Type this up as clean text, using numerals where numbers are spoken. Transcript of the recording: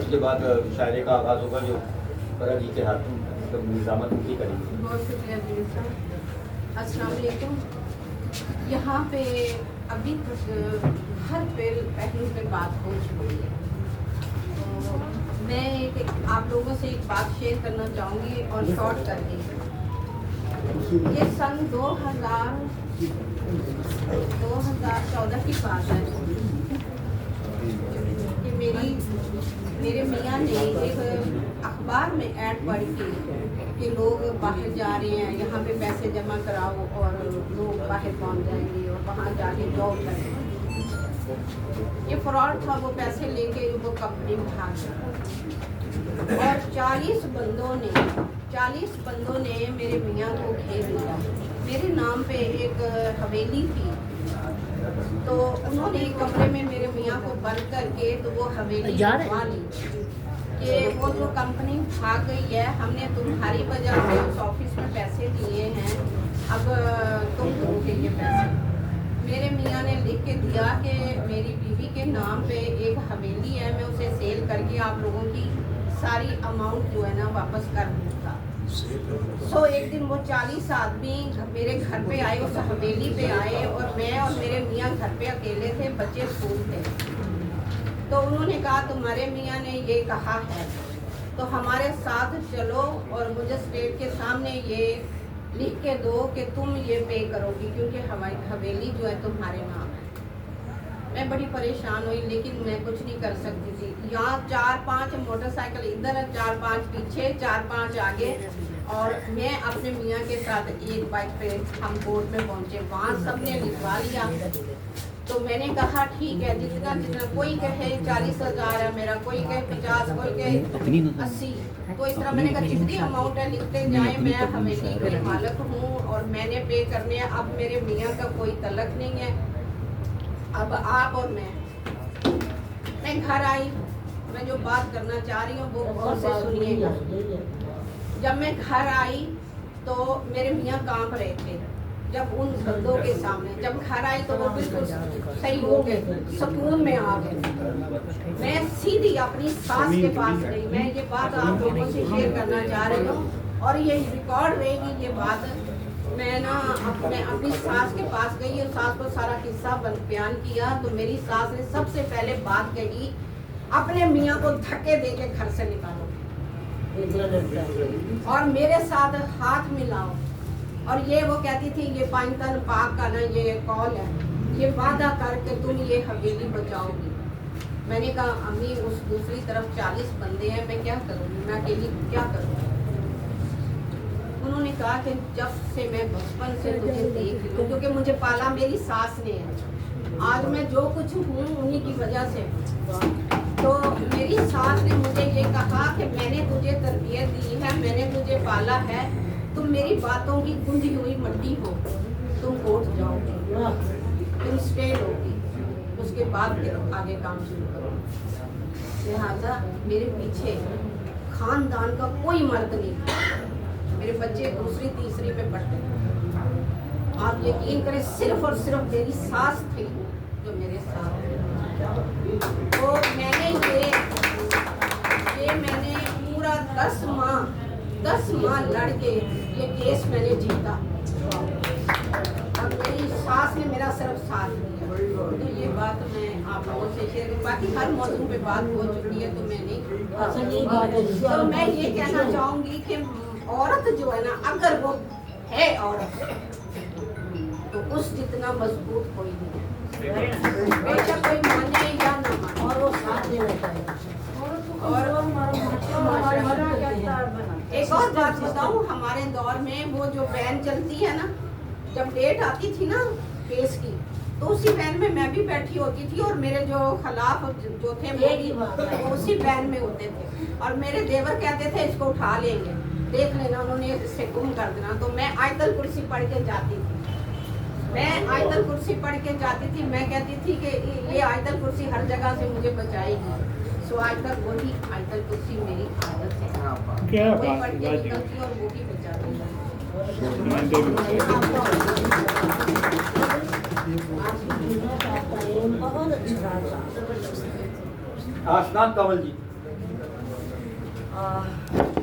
उसके बाद शायरे का आगाज़ होगा जो बरा जी के हाथ मतलब निज़ामत उनकी करेंगे। बहुत शुक्रिया मीर साहब। अस्सलाम वालेकुम। यहाँ पे अभी तक हर पहलू पे बात हो चुकी है। तो मैं आप लोगों से एक बात शेयर करना चाहूँगी और शॉर्ट करके। ये सन 2014 की बात है कि मेरे मियाँ ने एक अखबार में ऐड पढ़ी थी कि लोग बाहर जा रहे हैं, यहाँ पे पैसे जमा कराओ और लोग बाहर पहुँच जाएंगे और वहाँ जाके जॉब करेंगे। ये फ्रॉड था। वो पैसे लेके वो कंपनी में भाग गए और 40 बंदों ने मेरे मियाँ को घेर लिया। मेरे नाम पे एक हवेली थी, तो उन्होंने एक कमरे में मेरे मियाँ को बंद करके तो वो हवेली बनवा ली कि वो जो कंपनी भाग गई है, हमने तुम्हारी वजह से उस ऑफिस में पैसे दिए हैं, अब तुम दोगे ये पैसे। मेरे मियाँ ने लिख के दिया कि मेरी बीवी के नाम पे एक हवेली है, मैं उसे सेल करके आप लोगों की सारी अमाउंट जो है ना वापस कर दूँगा। सो एक दिन वो 40 आदमी मेरे घर पे आए, उस हवेली पे आए और मैं और मेरे मियाँ घर पे अकेले थे, बच्चे स्कूल थे। तो उन्होंने कहा तुम्हारे मियाँ ने ये कहा है तो हमारे साथ चलो और मुझे स्टेट के सामने ये लिख के दो कि तुम ये पे करोगी, क्योंकि हमारी हवेली जो है तुम्हारे नाम है। मैं बड़ी परेशान हुई, लेकिन मैं कुछ नहीं कर सकती थी। यहाँ 4-5 मोटरसाइकिल इधर, 4-5 पीछे, 4-5 आगे, और मैं अपने मियाँ के साथ एक बाइक पे हम कोर्ट में पहुँचे। वहाँ सबने लिखवा लिया। तो मैंने कहा ठीक है, जितना कोई कहे 40,000 है मेरा, कोई कहे 50, कोई कहे 80। तो इस तरह मैंने कहा जितनी अमाउंट है लिखते जाए, मैं हवेली की मालिक हूँ और मैंने पे करने हैं। अब मेरे मियाँ का कोई तलक नहीं है, अब आप और मैं घर आई। मैं जो बात करना चाह रही हूँ वो गौर से सुनिएगा। जब मैं घर आई तो मेरे मियाँ कांप रहे थे जब उन बंदों के सामने। जब घर आई तो वो बिल्कुल सही हो गए, सुकून में आ गए। मैं सीधी अपनी सास के पास गई। मैं ये बात आप लोगों से शेयर करना चाह रही हूँ और ये रिकॉर्ड रहेगी ये बात। मैं अपनी सास के पास गई और सास को सारा किस्सा बयान किया। तो मेरी सास ने सबसे पहले बात कही, अपने मियाँ को धक्के दे के घर से निकालो और मेरे साथ हाथ मिलाओ। और ये वो कहती थी ये पाकिस्तान पाक का ना ये कॉल है, ये वादा करके तुम ये हवेली बचाओगी। मैंने कहा अम्मी उस दूसरी तरफ 40 बंदे हैं, मैं क्या करूँगी, मैं अकेली क्या करूँगी। उन्होंने कहा कि जब से मैं बचपन से तुझे देख रही हूँ, क्योंकि मुझे पाला मेरी सास ने है, आज मैं जो कुछ हूँ उन्हीं की वजह से। तो मेरी सास ने मुझे ये कहा कि मैंने तुझे तरबियत दी है, मैंने तुझे पाला है, तुम मेरी बातों की गूंजी हुई मट्टी हो, तुम कोर्ट जाओगी, तुम स्टे लोगी, उसके बाद फिर आगे काम शुरू करो। लिहाजा मेरे पीछे खानदान का कोई मर्द नहीं। मेरे बच्चे दूसरी तीसरी में पढ़ते हैं। आप यकीन करें सिर्फ और सिर्फ मेरी सास थी जो मेरे साथ। तो मैंने मैंने पूरा 10 माह लड़ के ये केस मैंने जीता। अब मेरी सास ने मेरा सिर्फ साथ दिया। तो ये बात मैं आप लोगों से शेयर करूँ। बाकी हर मौजूद पे बात हो चुकी है तो मैं नहीं। तो मैं ये कहना चाहूँगी कि औरत जो है ना, अगर वो है औरत तो उस जितना मजबूत कोई नहीं है, बेशक कोई माने या ना माने, और वो साथ में रहता है। और एक और बात बताऊं, हमारे दौर में वो जो वैन चलती है ना, जब डेट आती थी ना केस की, तो उसी वैन में मैं भी बैठी होती थी और मेरे जो खिलाफ जो थे वो उसी वैन में होते थे। और मेरे देवर कहते थे इसको उठा लेंगे, देख लेना उन्होंने इससे गुम कर देना। तो मैं आयतल कुर्सी पढ़ के जाती थी। मैं कहती थी कि ये आयतल कुर्सी हर जगह से मुझे बचाएगी। सो आज तक वही आयतल कुर्सी मेरी आदत है, क्या वही बात पढ़ के है निकलती और वो भी बचाती है। आसनान कंवल जी। आ,